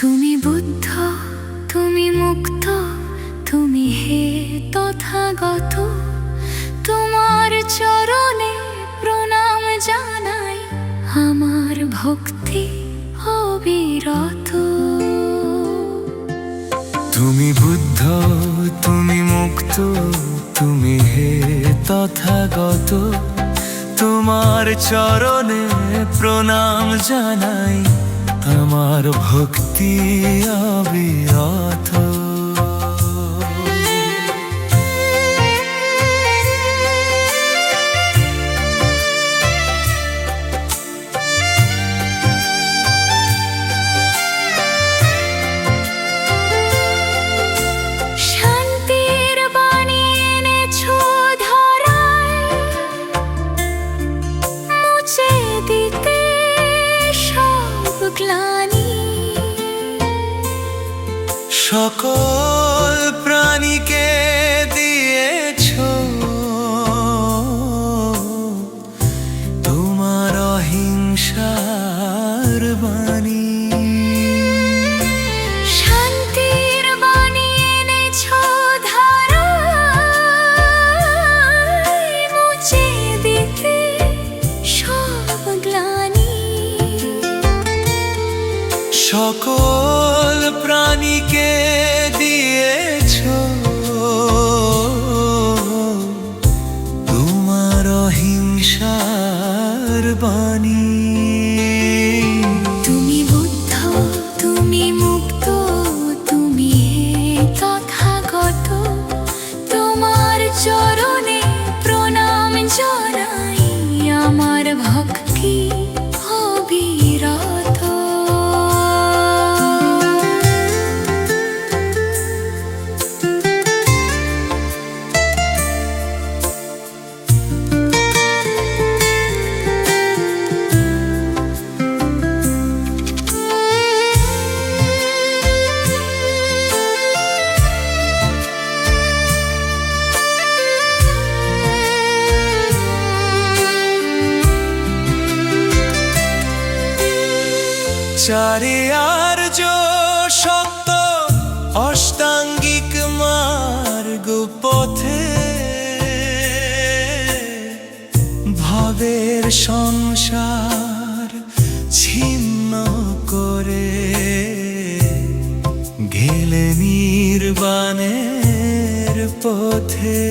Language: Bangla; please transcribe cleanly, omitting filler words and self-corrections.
তুমি বুদ্ধ, তুমি মুক্ত, তুমি হে তথাগত। তোমার চরণে প্রণাম জানাই, আমার ভক্তি অবিরত। তুমি বুদ্ধ, তুমি মুক্ত, তুমি হে তথাগত। তোমার চরণে প্রণাম জানাই, আমার ভক্তি অবিরত। শান্তির বাণী এনেছো ধরায়, মুছে দিতে সব গ্লানি। সকল প্রাণীকে দিয়েছো তোমার অহিংসার বাণী। শান্তির বাণী এনেছো ধরায়, মুছে দিতে সব গ্লানি। সকল প্রাণীকে দিয়েছো তোমার অহিংসার বাণী। তুমি বুদ্ধ, তুমি মুক্ত, তুমি হে তথাগত। তোমার চরণে প্রণাম জানাই, আমার ভক্তি অবিরত। চারে আর্য সত্য অষ্টাঙ্গিক মার্গ পথে, ভবের সংসার ছিন্ন করে গেলে নির্বাণের পথে।